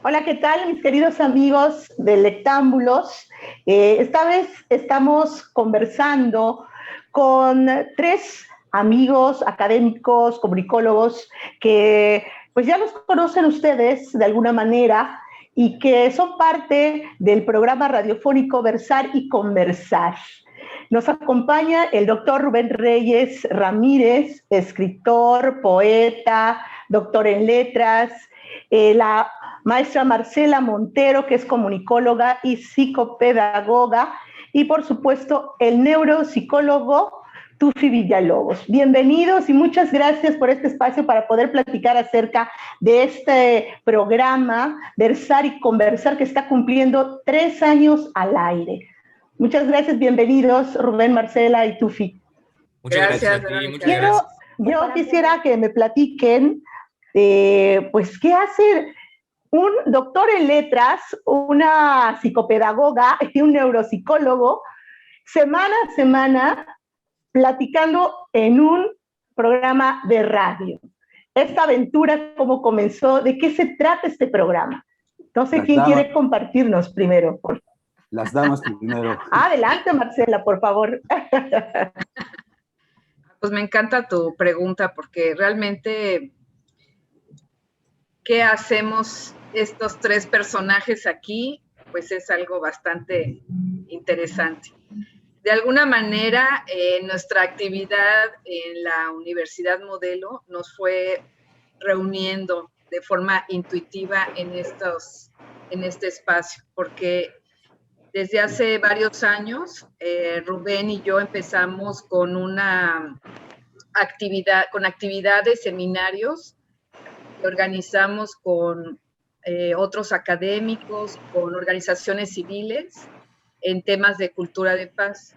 Hola, ¿qué tal, mis queridos amigos de Lectámbulos? Esta vez estamos conversando con tres amigos académicos, comunicólogos, que pues ya los conocen ustedes de alguna manera y que son parte del programa radiofónico Versar y Conversar. Nos acompaña el doctor Rubén Reyes Ramírez, escritor, poeta, doctor en letras, la maestra Marcela Montero, que es comunicóloga y psicopedagoga, y por supuesto el neuropsicólogo Tufi Villalobos. Bienvenidos y muchas gracias por este espacio para poder platicar acerca de este programa Versar y Conversar, que está cumpliendo 3 años al aire. Muchas gracias, bienvenidos Rubén, Marcela y Tufi. Muchas gracias a ti, muchas gracias. Yo quisiera que me platiquen, pues, ¿qué hace un doctor en letras, una psicopedagoga y un neuropsicólogo semana a semana platicando en un programa de radio? Esta aventura, ¿cómo comenzó? ¿De qué se trata este programa? Entonces, ¿quién quiere compartirnos primero? Las damas primero. Adelante, Marcela, por favor. Pues me encanta tu pregunta porque realmente, ¿qué hacemos estos tres personajes aquí? Pues es algo bastante interesante. De alguna manera, nuestra actividad en la Universidad Modelo nos fue reuniendo de forma intuitiva en este espacio, porque desde hace varios años, Rubén y yo empezamos con actividades, seminarios que organizamos con otros académicos, con organizaciones civiles en temas de cultura de paz.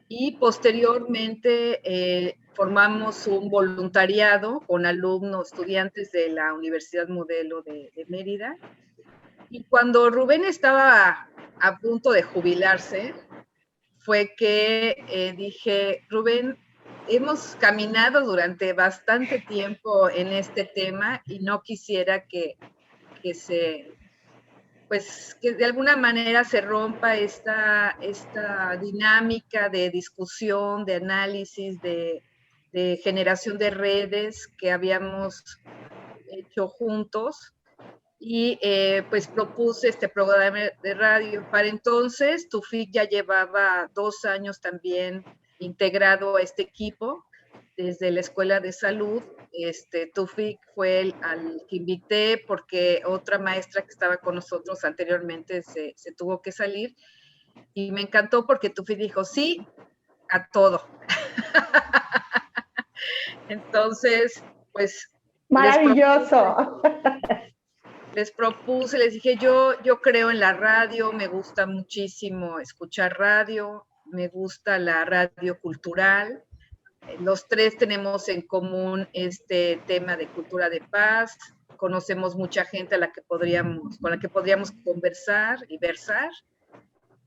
Y posteriormente formamos un voluntariado con alumnos, estudiantes de la Universidad Modelo de Mérida. Y cuando Rubén estaba a punto de jubilarse, fue que dije, Rubén, hemos caminado durante bastante tiempo en este tema y no quisiera que de alguna manera se rompa esta dinámica de discusión, de análisis, de generación de redes que habíamos hecho juntos. Y pues propuse este programa de radio. Para entonces, Tufik ya llevaba 2 años también integrado a este equipo desde la Escuela de Salud. Tufik fue al que invité porque otra maestra que estaba con nosotros anteriormente se tuvo que salir. Y me encantó porque Tufik dijo, sí, a todo. Entonces, pues... ¡Maravilloso! Les propuse, les dije, yo creo en la radio, me gusta muchísimo escuchar radio, me gusta la radio cultural. Los tres tenemos en común este tema de cultura de paz, conocemos mucha gente con la que podríamos conversar y versar.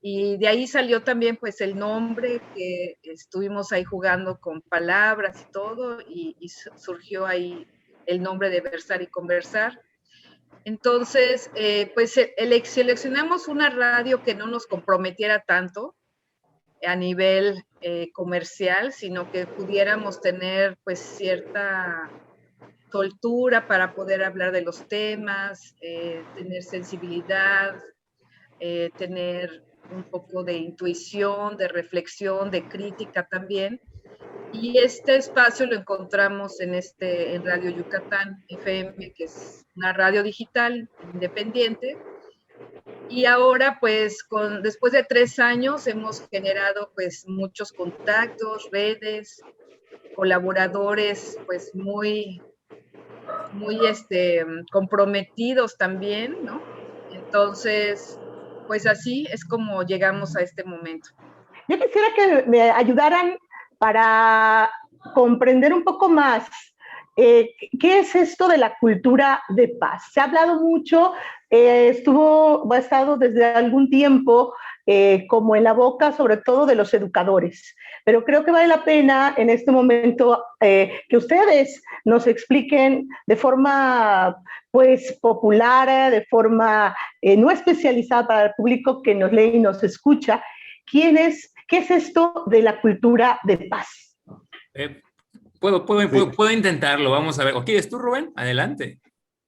Y de ahí salió también pues el nombre, que estuvimos ahí jugando con palabras y todo, y surgió ahí el nombre de Versar y Conversar. Entonces, pues seleccionamos una radio que no nos comprometiera tanto a nivel comercial, sino que pudiéramos tener pues cierta soltura para poder hablar de los temas, tener sensibilidad, tener un poco de intuición, de reflexión, de crítica también. Y este espacio lo encontramos en Radio Yucatán FM, que es una radio digital independiente. Y ahora, pues, después de 3 años, hemos generado, pues, muchos contactos, redes, colaboradores, pues, muy comprometidos también, ¿no? Entonces, pues, así es como llegamos a este momento. Yo quisiera que me ayudaran para comprender un poco más qué es esto de la cultura de paz. Se ha hablado mucho, ha estado desde algún tiempo como en la boca, sobre todo de los educadores. Pero creo que vale la pena en este momento que ustedes nos expliquen de forma pues popular, de forma no especializada para el público que nos lee y nos escucha, ¿qué es esto de la cultura de paz? Puedo intentarlo, vamos a ver. ¿O quieres tú, Rubén? Adelante.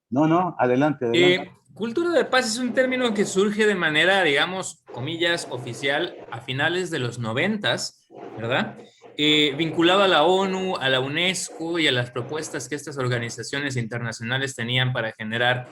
No, adelante. Cultura de paz es un término que surge de manera, digamos, comillas, oficial a finales de los 90s, ¿verdad? Vinculado a la ONU, a la UNESCO y a las propuestas que estas organizaciones internacionales tenían para generar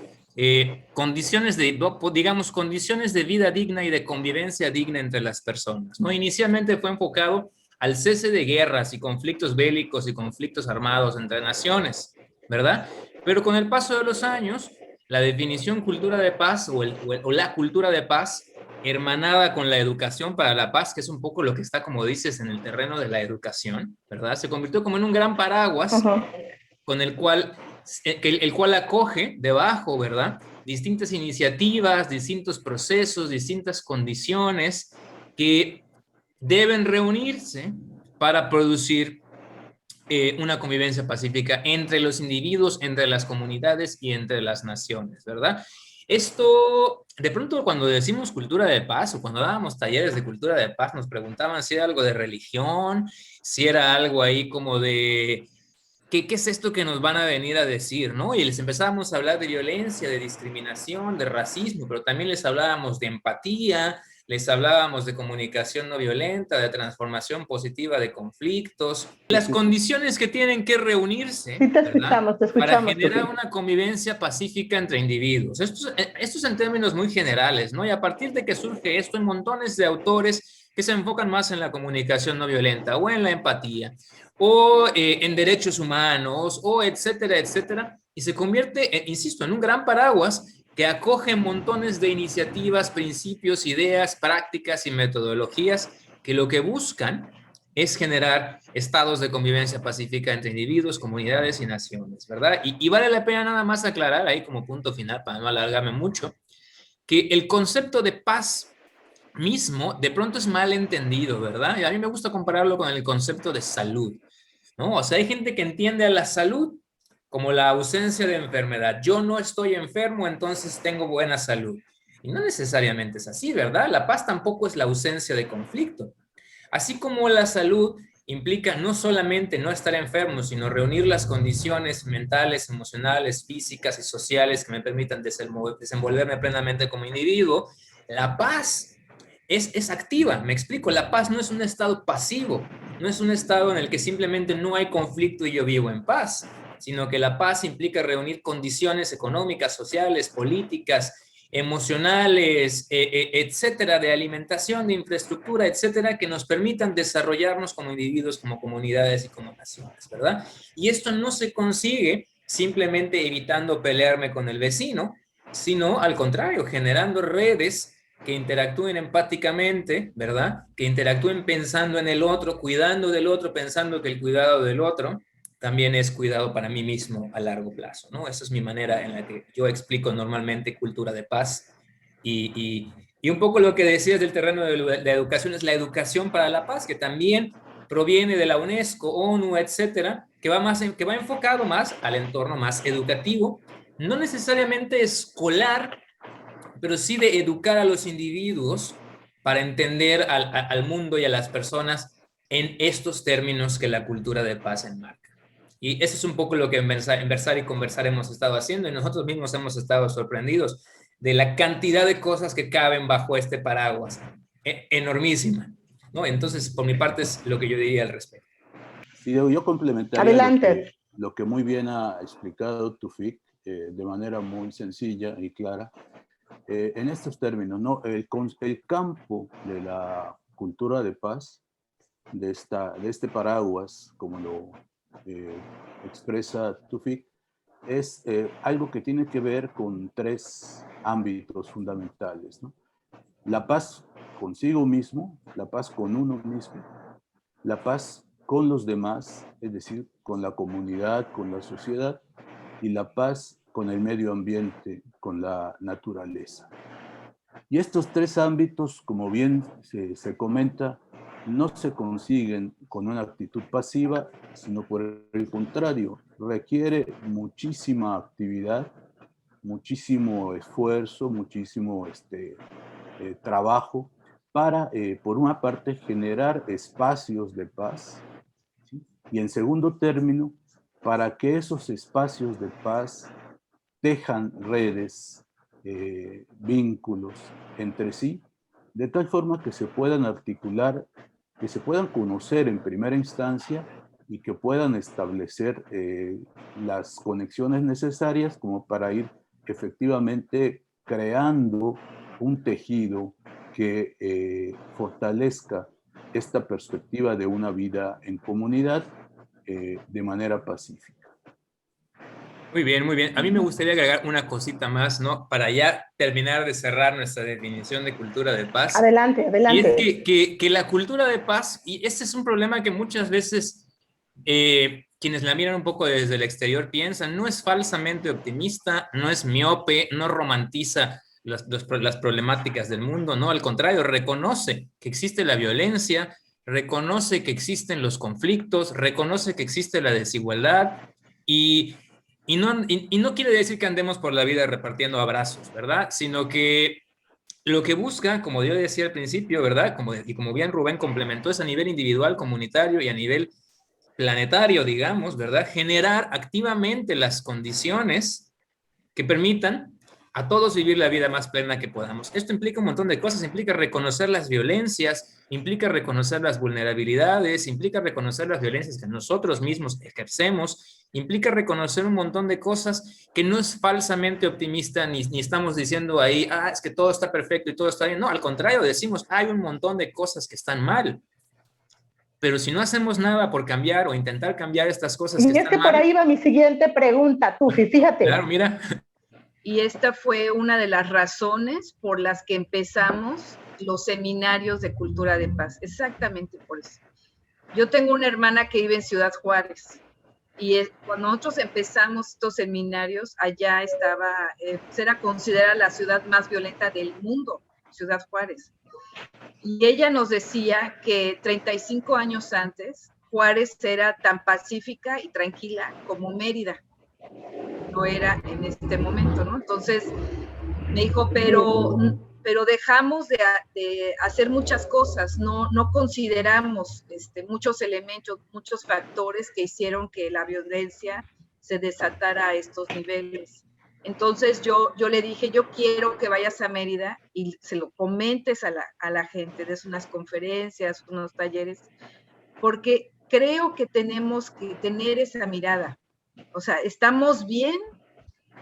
condiciones de vida digna y de convivencia digna entre las personas, ¿no? Inicialmente fue enfocado al cese de guerras y conflictos bélicos y conflictos armados entre naciones, ¿verdad? Pero con el paso de los años, la definición cultura de paz o la cultura de paz, hermanada con la educación para la paz, que es un poco lo que está, como dices, en el terreno de la educación, ¿verdad? Se convirtió como en un gran paraguas con el cual acoge debajo, ¿verdad? Distintas iniciativas, distintos procesos, distintas condiciones que deben reunirse para producir una convivencia pacífica entre los individuos, entre las comunidades y entre las naciones, ¿verdad? Esto, de pronto cuando decimos cultura de paz o cuando dábamos talleres de cultura de paz, nos preguntaban si era algo de religión, si era algo ahí como de... ¿Qué es esto que nos van a venir a decir, no? Y les empezábamos a hablar de violencia, de discriminación, de racismo, pero también les hablábamos de empatía, les hablábamos de comunicación no violenta, de transformación positiva de conflictos, las condiciones que tienen que reunirse, sí, te escuchamos, para generar una convivencia pacífica entre individuos. Esto es en términos muy generales, ¿no? Y a partir de que surge esto, hay montones de autores que se enfocan más en la comunicación no violenta o en la empatía o en derechos humanos o etcétera, etcétera, y se convierte, insisto, en un gran paraguas que acoge montones de iniciativas, principios, ideas, prácticas y metodologías que lo que buscan es generar estados de convivencia pacífica entre individuos, comunidades y naciones, ¿verdad? Y vale la pena nada más aclarar ahí como punto final, para no alargarme mucho, que el concepto de paz mismo de pronto es mal entendido, ¿verdad? Y a mí me gusta compararlo con el concepto de salud, ¿no? O sea, hay gente que entiende a la salud como la ausencia de enfermedad. Yo no estoy enfermo, entonces tengo buena salud. Y no necesariamente es así, ¿verdad? La paz tampoco es la ausencia de conflicto. Así como la salud implica no solamente no estar enfermo, sino reunir las condiciones mentales, emocionales, físicas y sociales que me permitan desenvolverme plenamente como individuo, la paz es activa, me explico, la paz no es un estado pasivo, no es un estado en el que simplemente no hay conflicto y yo vivo en paz, sino que la paz implica reunir condiciones económicas, sociales, políticas, emocionales, etcétera, de alimentación, de infraestructura, etcétera, que nos permitan desarrollarnos como individuos, como comunidades y como naciones, ¿verdad? Y esto no se consigue simplemente evitando pelearme con el vecino, sino al contrario, generando redes que interactúen empáticamente, ¿verdad? Que interactúen pensando en el otro, cuidando del otro, pensando que el cuidado del otro también es cuidado para mí mismo a largo plazo, ¿no? Esa es mi manera en la que yo explico normalmente cultura de paz y un poco lo que decías del terreno de la educación es la educación para la paz, que también proviene de la UNESCO, ONU, etcétera, que va enfocado más al entorno más educativo, no necesariamente escolar, pero sí de educar a los individuos para entender al mundo y a las personas en estos términos que la cultura de paz enmarca. Y eso es un poco lo que en Versar y Conversar hemos estado haciendo y nosotros mismos hemos estado sorprendidos de la cantidad de cosas que caben bajo este paraguas. Enormísima, ¿no? Entonces, por mi parte es lo que yo diría al respecto. Sí, yo complementaría lo que muy bien ha explicado Tufik de manera muy sencilla y clara. En estos términos, ¿no? El campo de la cultura de paz, de este paraguas, como lo expresa Tufik, es algo que tiene que ver con tres ámbitos fundamentales, ¿no? La paz consigo mismo, la paz con uno mismo, la paz con los demás, es decir, con la comunidad, con la sociedad, y la paz con el medio ambiente, con la naturaleza. Y estos tres ámbitos, como bien se comenta, no se consiguen con una actitud pasiva, sino por el contrario, requiere muchísima actividad, muchísimo esfuerzo, muchísimo trabajo para, por una parte, generar espacios de paz, ¿sí? Y en segundo término, para que esos espacios de paz tejan redes, vínculos entre sí, de tal forma que se puedan articular, que se puedan conocer en primera instancia y que puedan establecer las conexiones necesarias como para ir efectivamente creando un tejido que fortalezca esta perspectiva de una vida en comunidad de manera pacífica. Muy bien, muy bien. A mí me gustaría agregar una cosita más, ¿no? Para ya terminar de cerrar nuestra definición de cultura de paz. Adelante, adelante. Y es que la cultura de paz, y este es un problema que muchas veces quienes la miran un poco desde el exterior piensan, no es falsamente optimista, no es miope, no romantiza las problemáticas del mundo, no, al contrario, reconoce que existe la violencia, reconoce que existen los conflictos, reconoce que existe la desigualdad y no quiere decir que andemos por la vida repartiendo abrazos, ¿verdad? Sino que lo que busca, como yo decía al principio, ¿verdad? Como bien Rubén complementó, es a nivel individual, comunitario y a nivel planetario, digamos, ¿verdad? Generar activamente las condiciones que permitan a todos vivir la vida más plena que podamos. Esto implica un montón de cosas, implica reconocer las violencias, implica reconocer las vulnerabilidades, implica reconocer las violencias que nosotros mismos ejercemos, implica reconocer un montón de cosas que no es falsamente optimista, ni estamos diciendo ahí, es que todo está perfecto y todo está bien. No, al contrario, decimos, hay un montón de cosas que están mal. Pero si no hacemos nada por cambiar o intentar cambiar estas cosas que están mal... Y es que por ahí va mi siguiente pregunta, Tufi, fíjate. Claro, mira. Y esta fue una de las razones por las que empezamos los seminarios de cultura de paz, exactamente por eso. Yo tengo una hermana que vive en Ciudad Juárez y cuando nosotros empezamos estos seminarios, allá estaba, era considerada la ciudad más violenta del mundo, Ciudad Juárez. Y ella nos decía que 35 años antes, Juárez era tan pacífica y tranquila como Mérida. No era en este momento, ¿no? Entonces me dijo, pero dejamos de hacer muchas cosas, no consideramos muchos elementos, muchos factores que hicieron que la violencia se desatara a estos niveles. Entonces yo le dije, yo quiero que vayas a Mérida y se lo comentes a la gente, des unas conferencias, unos talleres, porque creo que tenemos que tener esa mirada. O sea, estamos bien,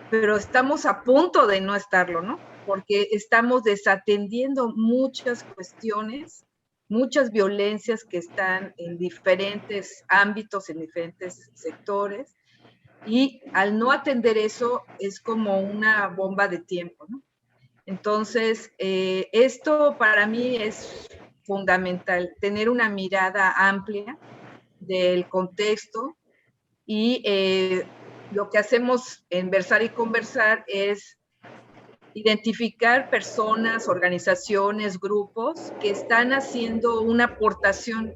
pero estamos a punto de no estarlo, ¿no? Porque estamos desatendiendo muchas cuestiones, muchas violencias que están en diferentes ámbitos, en diferentes sectores, y al no atender eso es como una bomba de tiempo, ¿no? Entonces, esto para mí es fundamental, tener una mirada amplia del contexto. Y lo que hacemos en Versar y Conversar es identificar personas, organizaciones, grupos que están haciendo una aportación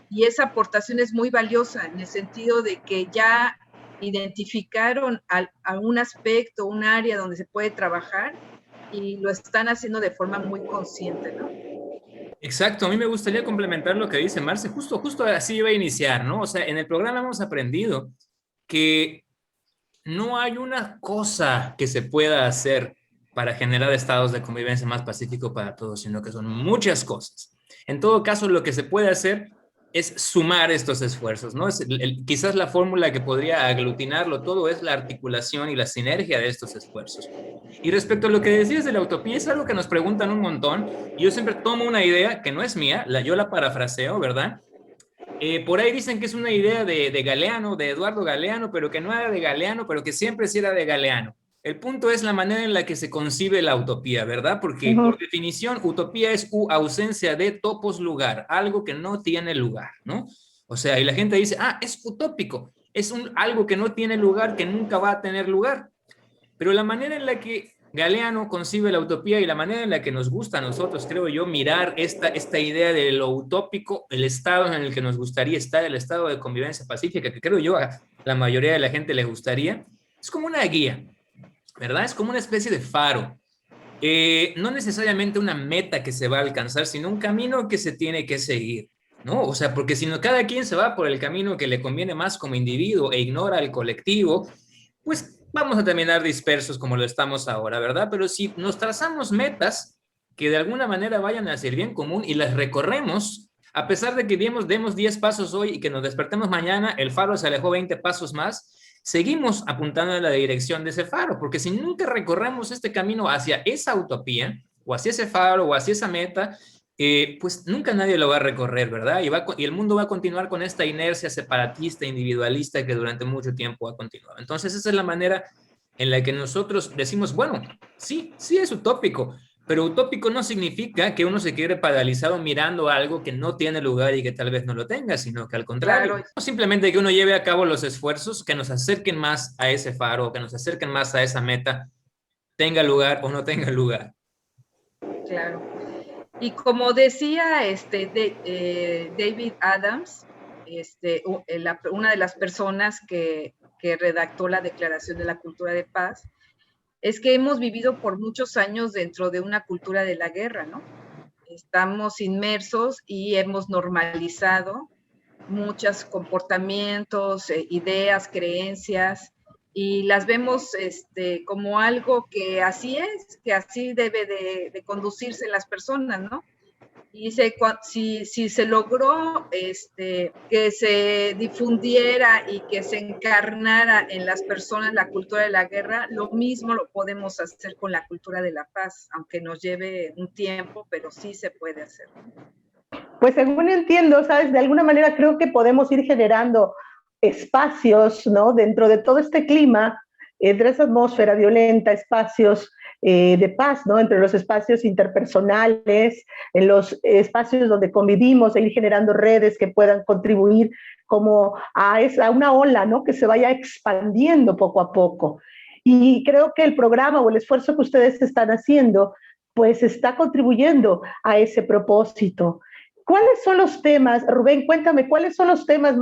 y esa aportación es muy valiosa en el sentido de que ya identificaron algún aspecto, un área donde se puede trabajar y lo están haciendo de forma muy consciente, ¿no? Exacto, a mí me gustaría complementar lo que dice Marce, justo así iba a iniciar, ¿no? O sea, en el programa hemos aprendido que no hay una cosa que se pueda hacer para generar estados de convivencia más pacíficos para todos, sino que son muchas cosas. En todo caso, lo que se puede hacer es sumar estos esfuerzos, ¿no? Quizás la fórmula que podría aglutinarlo todo es la articulación y la sinergia de estos esfuerzos. Y respecto a lo que decías de la utopía, es algo que nos preguntan un montón, y yo siempre tomo una idea que no es mía, yo la parafraseo, ¿verdad? Por ahí dicen que es una idea de Galeano, de Eduardo Galeano, pero que no era de Galeano, pero que siempre sí era de Galeano. El punto es la manera en la que se concibe la utopía, ¿verdad? Porque por definición, utopía es ausencia de topos lugar, algo que no tiene lugar, ¿no? O sea, y la gente dice, es utópico, es algo que no tiene lugar, que nunca va a tener lugar. Pero la manera en la que Galeano concibe la utopía y la manera en la que nos gusta a nosotros, creo yo, mirar esta idea de lo utópico, el estado en el que nos gustaría estar, el estado de convivencia pacífica, que creo yo a la mayoría de la gente le gustaría, es como una guía, ¿verdad? Es como una especie de faro. No necesariamente una meta que se va a alcanzar, sino un camino que se tiene que seguir, ¿no? O sea, porque si no, cada quien se va por el camino que le conviene más como individuo e ignora al colectivo, pues vamos a terminar dispersos como lo estamos ahora, ¿verdad? Pero si nos trazamos metas que de alguna manera vayan hacia el bien común y las recorremos, a pesar de que demos 10 pasos hoy y que nos despertemos mañana, el faro se alejó 20 pasos más, seguimos apuntando en la dirección de ese faro, porque si nunca recorremos este camino hacia esa utopía, o hacia ese faro, o hacia esa meta, pues nunca nadie lo va a recorrer, ¿verdad? Y el mundo va a continuar con esta inercia separatista, individualista que durante mucho tiempo ha continuado. Entonces esa es la manera en la que nosotros decimos, bueno, sí, sí es utópico, pero utópico no significa que uno se quede paralizado mirando algo que no tiene lugar y que tal vez no lo tenga, sino que al contrario, Claro. simplemente que uno lleve a cabo los esfuerzos que nos acerquen más a ese faro, que nos acerquen más a esa meta, tenga lugar o no tenga lugar. Claro. Y como decía David Adams, una de las personas que redactó la Declaración de la Cultura de Paz, es que hemos vivido por muchos años dentro de una cultura de la guerra, ¿no? Estamos inmersos y hemos normalizado muchos comportamientos, ideas, creencias, y las vemos como algo que así es, que así debe de conducirse las personas, ¿no? Y si se logró que se difundiera y que se encarnara en las personas la cultura de la guerra, lo mismo lo podemos hacer con la cultura de la paz, aunque nos lleve un tiempo, pero sí se puede hacer. Pues según entiendo, ¿sabes? De alguna manera creo que podemos ir generando espacios, ¿no? Dentro de todo este clima, entre esa atmósfera violenta, espacios de paz, ¿no? Entre los espacios interpersonales, en los espacios donde convivimos, e ir generando redes que puedan contribuir como a una ola, ¿no? Que se vaya expandiendo poco a poco. Y creo que el programa o el esfuerzo que ustedes están haciendo, pues está contribuyendo a ese propósito. ¿Cuáles son los temas, Rubén, cuéntame, cuáles son los temas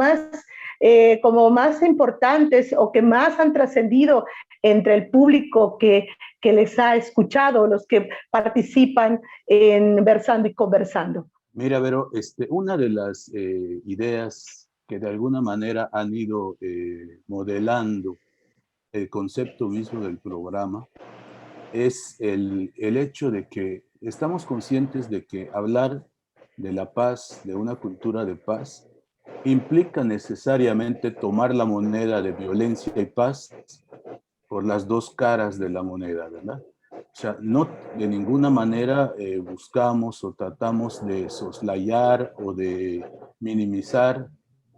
como más importantes o que más han trascendido entre el público que les ha escuchado, los que participan en Versando y Conversando? Mira, Vero, una de las ideas que de alguna manera han ido modelando el concepto mismo del programa es el hecho de que estamos conscientes de que hablar de la paz, de una cultura de paz, implica necesariamente tomar la moneda de violencia y paz por las dos caras de la moneda, ¿verdad? O sea, no de ninguna manera buscamos o tratamos de soslayar o de minimizar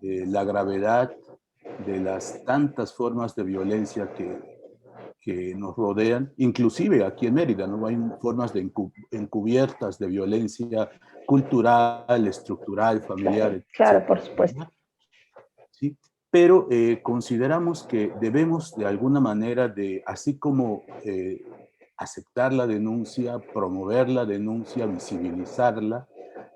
la gravedad de las tantas formas de violencia que nos rodean, inclusive aquí en Mérida, ¿no? Hay formas de encubiertas de violencia cultural, estructural, familiar, claro, por supuesto. ¿Sí? Pero consideramos que debemos de alguna manera así como aceptar la denuncia, promover la denuncia, visibilizarla,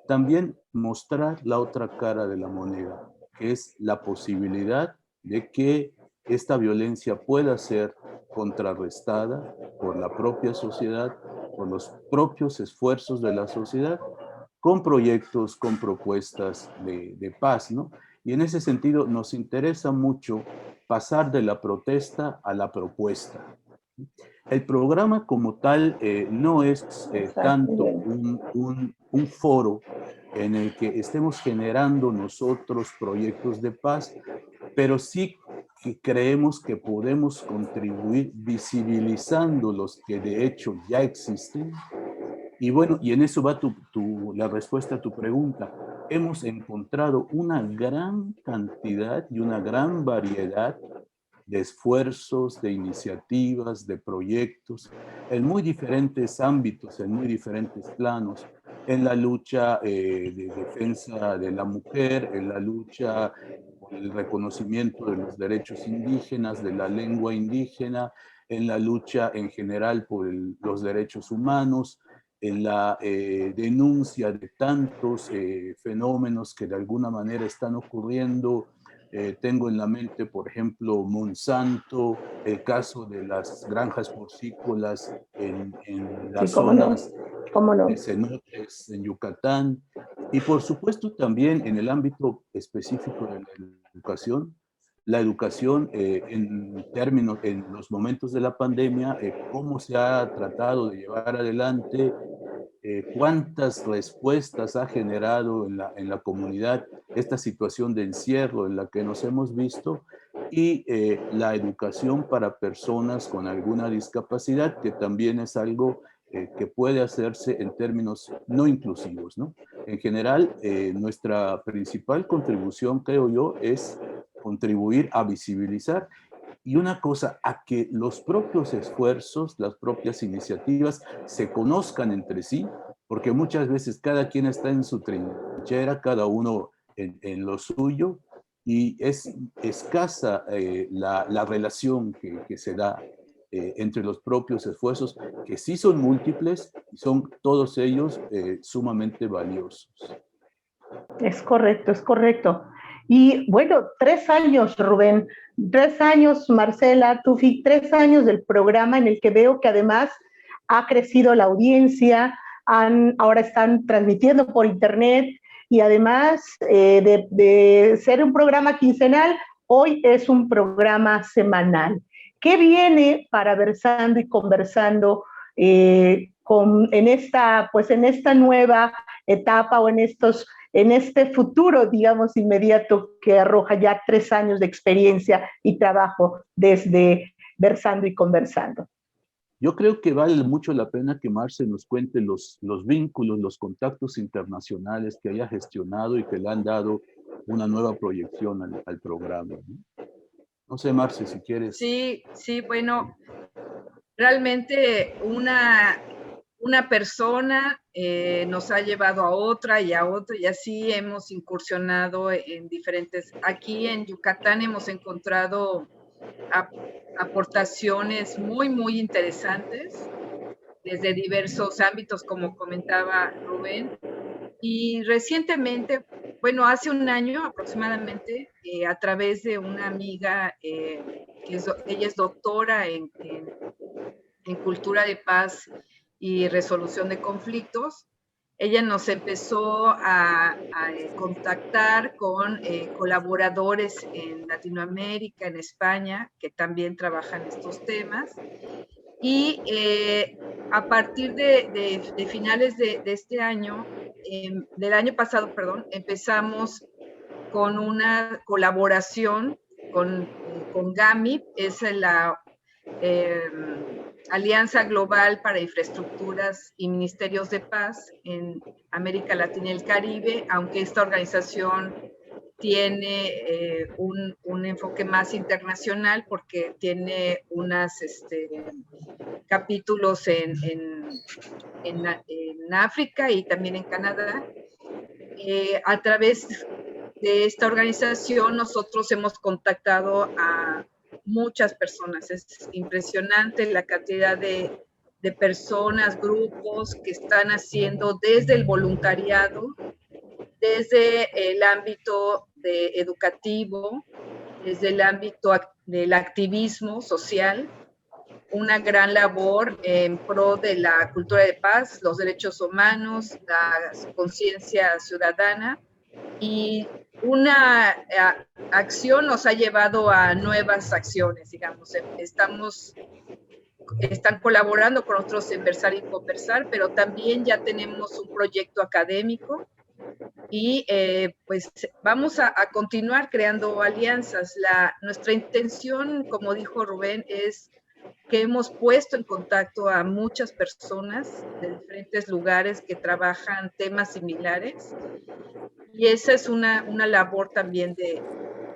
también mostrar la otra cara de la moneda, que es la posibilidad de que esta violencia pueda ser contrarrestada por la propia sociedad, por los propios esfuerzos de la sociedad, con proyectos, con propuestas de paz, ¿no? Y en ese sentido nos interesa mucho pasar de la protesta a la propuesta. El programa como tal no es tanto un foro en el que estemos generando nosotros proyectos de paz, pero sí que creemos que podemos contribuir visibilizando los que de hecho ya existen. Y bueno, y en eso va la respuesta a tu pregunta. Hemos encontrado una gran cantidad y una gran variedad de esfuerzos, de iniciativas, de proyectos, en muy diferentes ámbitos, en muy diferentes planos, en la lucha de defensa de la mujer, en la lucha por el reconocimiento de los derechos indígenas, de la lengua indígena, en la lucha en general por los derechos humanos, en la denuncia de tantos fenómenos que de alguna manera están ocurriendo. Tengo en la mente, por ejemplo, Monsanto, el caso de las granjas porcícolas en las zonas de cenotes en Yucatán, y por supuesto también en el ámbito específico de la educación en términos, en los momentos de la pandemia, cómo se ha tratado de llevar adelante, cuántas respuestas ha generado en la comunidad esta situación de encierro en la que nos hemos visto, y la educación para personas con alguna discapacidad, que también es algo que puede hacerse en términos no inclusivos, ¿no? En general, nuestra principal contribución, creo yo, es contribuir a visibilizar, y una cosa, a que los propios esfuerzos, las propias iniciativas se conozcan entre sí, porque muchas veces cada quien está en su trinchera, cada uno en lo suyo, y es escasa la relación que se da entre los propios esfuerzos, que sí son múltiples y son todos ellos sumamente valiosos. Es correcto, es correcto. Y bueno, 3 años, Rubén, 3 años, Marcela, Tufik, 3 años del programa en el que veo que además ha crecido la audiencia, ahora están transmitiendo por internet, y además de ser un programa quincenal, hoy es un programa semanal. ¿Qué viene para Versando y Conversando en esta nueva etapa, o en este futuro, digamos, inmediato, que arroja ya 3 años de experiencia y trabajo desde Versando y Conversando? Yo creo que vale mucho la pena que Marce nos cuente los vínculos, los contactos internacionales que haya gestionado y que le han dado una nueva proyección al programa, ¿no? No sé, Marce, si quieres. Sí, bueno, realmente una persona nos ha llevado a otra, y así hemos incursionado en diferentes. Aquí en Yucatán hemos encontrado aportaciones muy, muy interesantes desde diversos ámbitos, como comentaba Rubén. Y recientemente, bueno, hace un año aproximadamente, a través de una amiga, ella es doctora en cultura de paz y resolución de conflictos, ella nos empezó a contactar con colaboradores en Latinoamérica, en España, que también trabajan estos temas. Y a partir de finales de este año, del año pasado, perdón, empezamos con una colaboración con GAMI, es la Alianza Global para Infraestructuras y Ministerios de Paz en América Latina y el Caribe, aunque esta organización tiene un enfoque más internacional, porque tiene unos capítulos en África y también en Canadá. A través de esta organización nosotros hemos contactado a muchas personas. Es impresionante la cantidad de personas, grupos que están haciendo desde el voluntariado, desde el ámbito educativo, desde el ámbito del activismo social, una gran labor en pro de la cultura de paz, los derechos humanos, la conciencia ciudadana, y una acción nos ha llevado a nuevas acciones, digamos. Están colaborando con nosotros en Versar y Conversar, pero también ya tenemos un proyecto académico, y pues vamos a continuar creando alianzas. Nuestra intención, como dijo Rubén, es que hemos puesto en contacto a muchas personas de diferentes lugares que trabajan temas similares, y esa es una labor también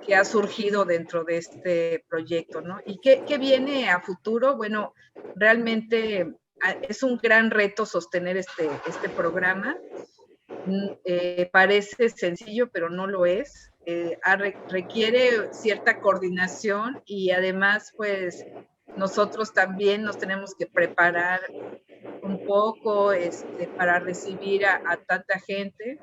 que ha surgido dentro de este proyecto, ¿no? ¿Y qué viene a futuro? Bueno, realmente es un gran reto sostener este programa. Parece sencillo, pero no lo es. Requiere cierta coordinación, y además, pues, nosotros también nos tenemos que preparar un poco para recibir a tanta gente.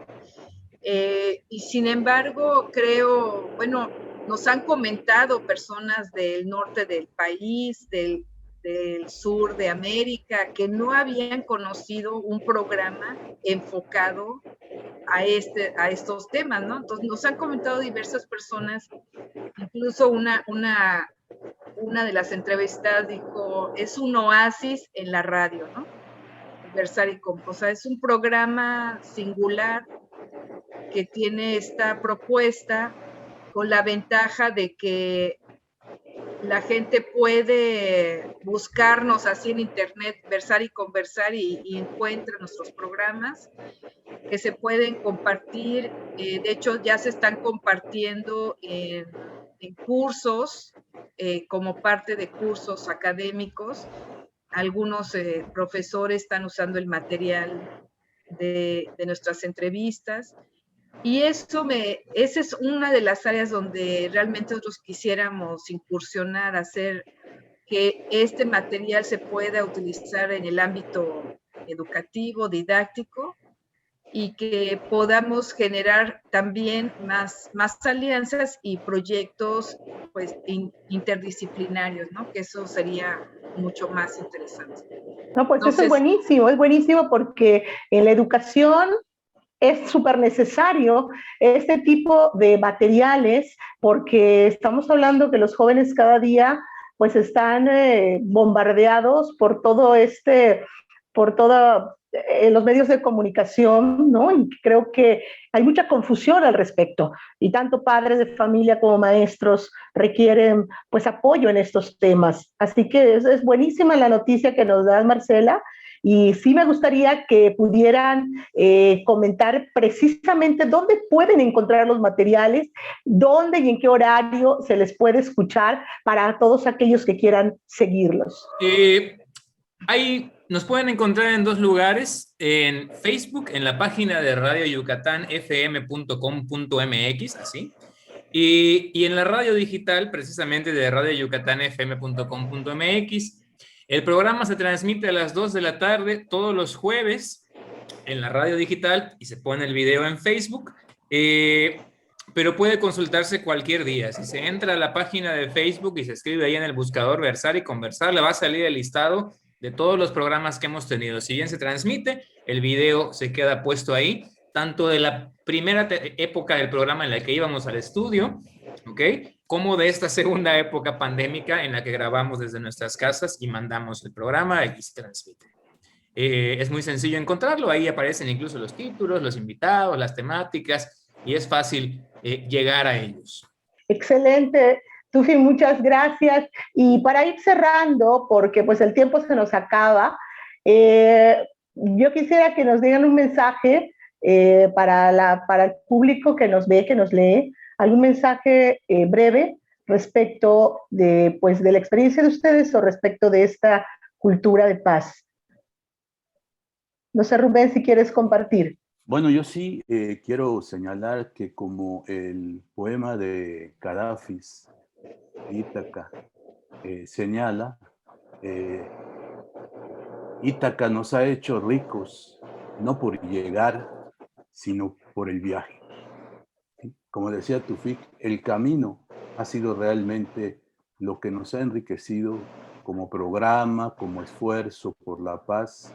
Y sin embargo, creo, bueno, nos han comentado personas del norte del país, del sur de América, que no habían conocido un programa enfocado a estos temas, ¿no? Entonces nos han comentado diversas personas, incluso una de las entrevistadas dijo, es un oasis en la radio, ¿no? Versaricom, o sea, es un programa singular que tiene esta propuesta con la ventaja de que la gente puede buscarnos así en internet, versar y conversar y encuentra nuestros programas que se pueden compartir. De hecho, ya se están compartiendo en cursos, como parte de cursos académicos. Algunos profesores están usando el material de nuestras entrevistas. Y esa es una de las áreas donde realmente nosotros quisiéramos incursionar, hacer que este material se pueda utilizar en el ámbito educativo, didáctico, y que podamos generar también más alianzas y proyectos pues interdisciplinarios, ¿no? Que eso sería mucho más interesante. No, pues entonces, eso es buenísimo porque en la educación es súper necesario este tipo de materiales porque estamos hablando que los jóvenes cada día pues están bombardeados por todo los medios de comunicación, ¿no? Y creo que hay mucha confusión al respecto y tanto padres de familia como maestros requieren pues apoyo en estos temas. Así que es buenísima la noticia que nos das, Marcela. Y sí me gustaría que pudieran comentar precisamente dónde pueden encontrar los materiales, dónde y en qué horario se les puede escuchar para todos aquellos que quieran seguirlos. Nos pueden encontrar en 2 lugares, en Facebook, en la página de radioyucatanfm.com.mx, así, y en la radio digital, precisamente de radioyucatanfm.com.mx. El programa se transmite a las 2 de la tarde todos los jueves en la radio digital y se pone el video en Facebook, pero puede consultarse cualquier día. Si se entra a la página de Facebook y se escribe ahí en el buscador Versar y Conversar, le va a salir el listado de todos los programas que hemos tenido. Si bien se transmite, el video se queda puesto ahí, tanto de la primera época del programa en la que íbamos al estudio, ¿ok?, como de esta segunda época pandémica en la que grabamos desde nuestras casas y mandamos el programa y se transmite. Es muy sencillo encontrarlo, ahí aparecen incluso los títulos, los invitados, las temáticas, y es fácil llegar a ellos. Excelente, Tufi, muchas gracias. Y para ir cerrando, porque pues el tiempo se nos acaba, yo quisiera que nos digan un mensaje para el público que nos ve, que nos lee, algún mensaje breve respecto de la experiencia de ustedes o respecto de esta cultura de paz. No sé, Rubén, si quieres compartir. Bueno, yo sí quiero señalar que como el poema de Kadafis, Ítaca, señala, Ítaca nos ha hecho ricos, no por llegar, sino por el viaje. ¿Sí? Como decía Tufik, el camino ha sido realmente lo que nos ha enriquecido como programa, como esfuerzo por la paz,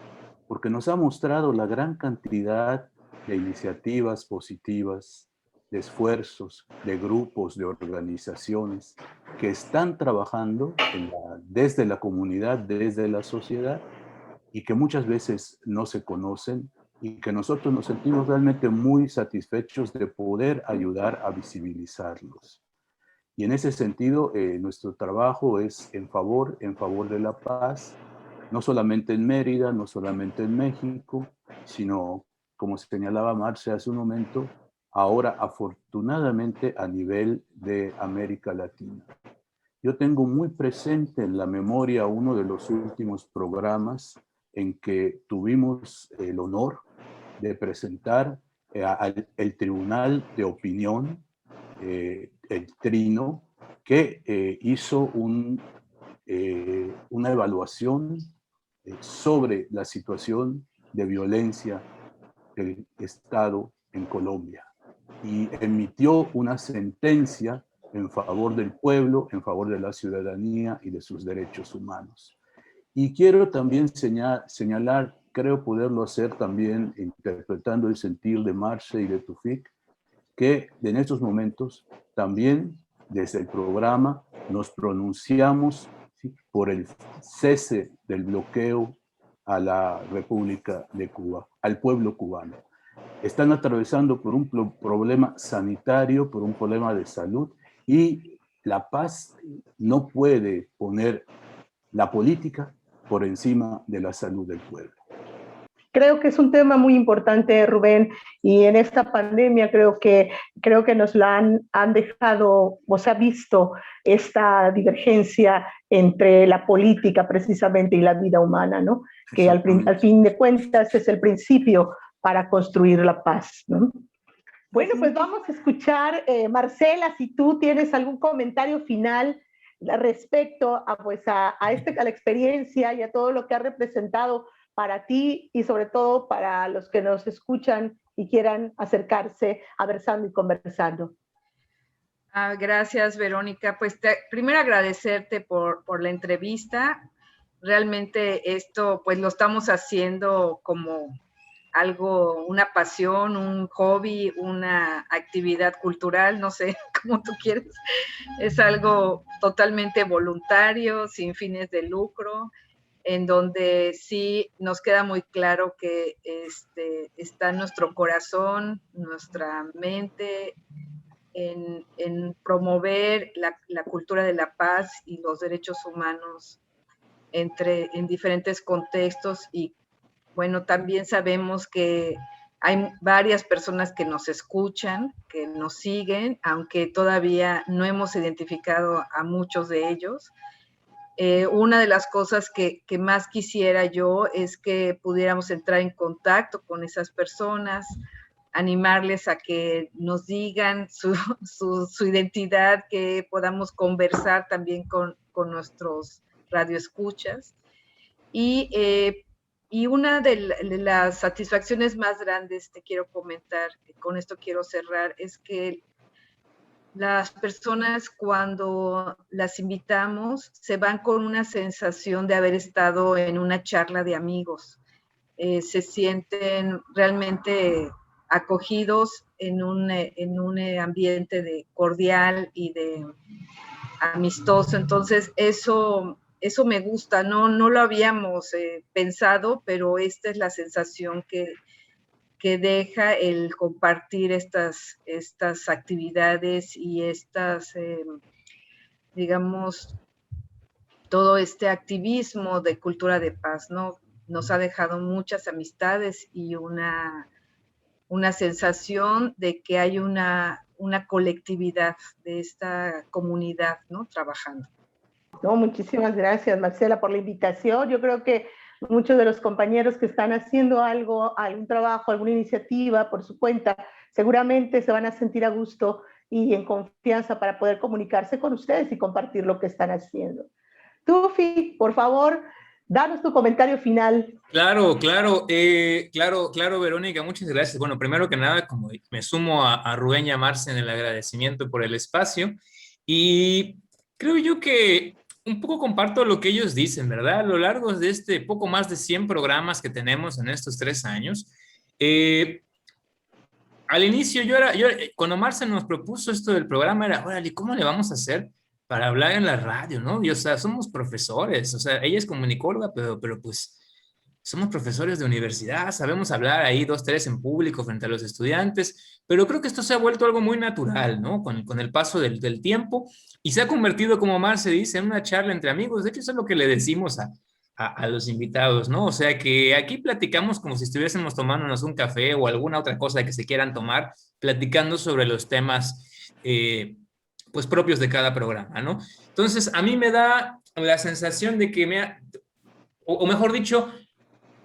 porque nos ha mostrado la gran cantidad de iniciativas positivas, de esfuerzos, de grupos, de organizaciones que están trabajando desde la comunidad, desde la sociedad, y que muchas veces no se conocen y que nosotros nos sentimos realmente muy satisfechos de poder ayudar a visibilizarlos. Y en ese sentido, nuestro trabajo es en favor de la paz, no solamente en Mérida, no solamente en México, sino, como señalaba Marce hace un momento, ahora afortunadamente a nivel de América Latina. Yo tengo muy presente en la memoria uno de los últimos programas en que tuvimos el honor de presentar el Tribunal de Opinión, el Trino, que hizo un una evaluación sobre la situación de violencia del Estado en Colombia y emitió una sentencia en favor del pueblo, en favor de la ciudadanía y de sus derechos humanos. Y quiero también señalar, creo poderlo hacer también interpretando el sentir de Marce y de Tufik, que en estos momentos también desde el programa nos pronunciamos, ¿sí?, por el cese del bloqueo a la República de Cuba, al pueblo cubano. Están atravesando por un problema sanitario, por un problema de salud, y la paz no puede poner la política por encima de la salud del pueblo. Creo que es un tema muy importante, Rubén, y en esta pandemia creo que nos la han dejado, o se ha visto esta divergencia entre la política precisamente y la vida humana, ¿no? Que al fin de cuentas es el principio para construir la paz, ¿no? Bueno, pues vamos a escuchar, Marcela, si tú tienes algún comentario final respecto a la experiencia y a todo lo que ha representado para ti y sobre todo para los que nos escuchan y quieran acercarse a Versando y Conversando. Gracias, Verónica. Pues primero agradecerte por la entrevista. Realmente esto pues lo estamos haciendo como algo, una pasión, un hobby, una actividad cultural, no sé cómo tú quieres. Es algo totalmente voluntario, sin fines de lucro, en donde sí nos queda muy claro que está nuestro corazón, nuestra mente, en promover la cultura de la paz y los derechos humanos en diferentes contextos. Y bueno, también sabemos que hay varias personas que nos escuchan, que nos siguen, aunque todavía no hemos identificado a muchos de ellos. Una de las cosas que más quisiera yo es que pudiéramos entrar en contacto con esas personas, animarles a que nos digan su identidad, que podamos conversar también con nuestros radioescuchas. Y una de las satisfacciones más grandes, te quiero comentar, con esto quiero cerrar, es que las personas cuando las invitamos se van con una sensación de haber estado en una charla de amigos. Se sienten realmente acogidos en un ambiente cordial y de amistoso. Entonces eso me gusta, no lo habíamos pensado, pero esta es la sensación que deja el compartir estas actividades y digamos, todo este activismo de cultura de paz, ¿no? Nos ha dejado muchas amistades y una sensación de que hay una colectividad de esta comunidad, ¿no? Trabajando. No, muchísimas gracias, Marcela, por la invitación. Yo creo que muchos de los compañeros que están haciendo algún trabajo, alguna iniciativa por su cuenta, seguramente se van a sentir a gusto y en confianza para poder comunicarse con ustedes y compartir lo que están haciendo. Tufi, por favor, danos tu comentario final. Claro, Verónica, muchas gracias. Bueno, primero que nada, como me sumo a Rubén y a Marce en el agradecimiento por el espacio, y creo yo que un poco comparto lo que ellos dicen, ¿verdad? A lo largo de poco más de 100 programas que tenemos en estos 3 años, al inicio cuando Marce nos propuso esto del programa era, órale, ¿cómo le vamos a hacer para hablar en la radio, no? Y, o sea, somos profesores, o sea, ella es comunicóloga, pero pues somos profesores de universidad, sabemos hablar ahí 2, 3 en público frente a los estudiantes, pero creo que esto se ha vuelto algo muy natural, ¿no? Con el paso del tiempo, y se ha convertido, como Marce dice, en una charla entre amigos. De hecho, eso es lo que le decimos a los invitados, ¿no? O sea, que aquí platicamos como si estuviésemos tomándonos un café o alguna otra cosa que se quieran tomar, platicando sobre los temas pues propios de cada programa, ¿no? Entonces, a mí me da la sensación de que o mejor dicho,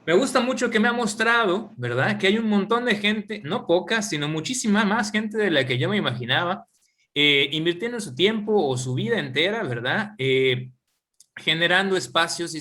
me gusta mucho que me ha mostrado, ¿verdad? Que hay un montón de gente, no poca, sino muchísima más gente de la que yo me imaginaba, invirtiendo su tiempo o su vida entera, ¿verdad? generando espacios y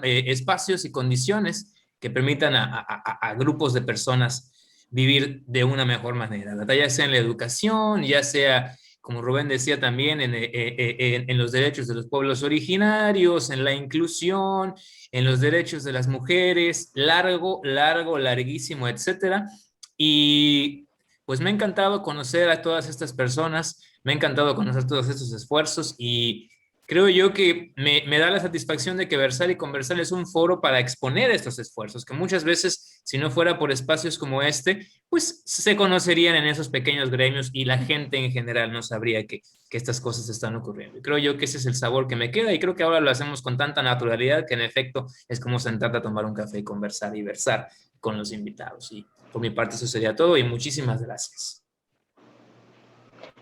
espacios y condiciones que permitan a grupos de personas vivir de una mejor manera, ¿verdad? Ya sea en la educación, ya sea, como Rubén decía también, en los derechos de los pueblos originarios, en la inclusión, en los derechos de las mujeres, larguísimo, etcétera. Y pues me ha encantado conocer a todas estas personas, me ha encantado conocer todos estos esfuerzos y creo yo que me da la satisfacción de que Versar y Conversar es un foro para exponer estos esfuerzos, que muchas veces, si no fuera por espacios como este, pues se conocerían en esos pequeños gremios y la gente en general no sabría que estas cosas están ocurriendo. Y creo yo que ese es el sabor que me queda y creo que ahora lo hacemos con tanta naturalidad que en efecto es como sentarte a tomar un café y conversar y versar con los invitados. Y por mi parte eso sería todo y muchísimas gracias.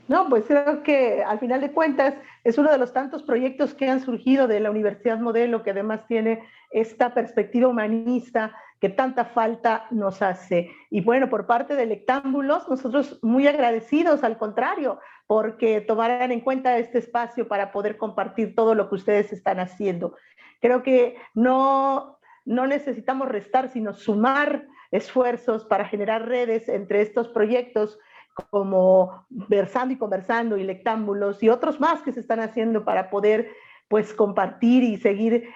No, pues creo que al final de cuentas es uno de los tantos proyectos que han surgido de la Universidad Modelo, que además tiene esta perspectiva humanista que tanta falta nos hace. Y bueno, por parte de Lectámbulos, nosotros muy agradecidos, al contrario, porque tomaran en cuenta este espacio para poder compartir todo lo que ustedes están haciendo. Creo que no necesitamos restar, sino sumar esfuerzos para generar redes entre estos proyectos como Versando y Conversando y Lectámbulos y otros más que se están haciendo para poder pues compartir y seguir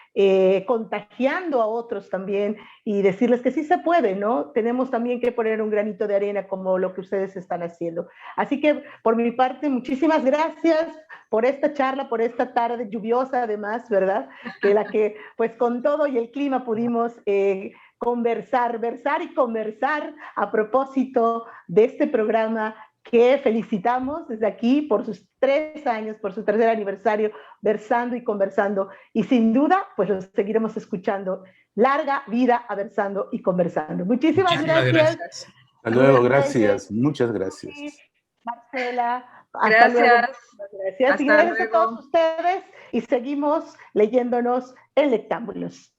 contagiando a otros también y decirles que sí se puede, ¿no? Tenemos también que poner un granito de arena como lo que ustedes están haciendo. Así que por mi parte, muchísimas gracias por esta charla, por esta tarde lluviosa además, ¿verdad? Que la que pues con todo y el clima pudimos conversar, versar y conversar a propósito de este programa que felicitamos desde aquí por sus 3 años, por su 3er aniversario, Versando y Conversando. Y sin duda, pues los seguiremos escuchando. Larga vida a Versando y Conversando. Muchísimas gracias. Hasta luego, gracias. Muchas gracias. Marcela, hasta luego. Gracias. Y gracias a todos ustedes y seguimos leyéndonos en Lectámbulos.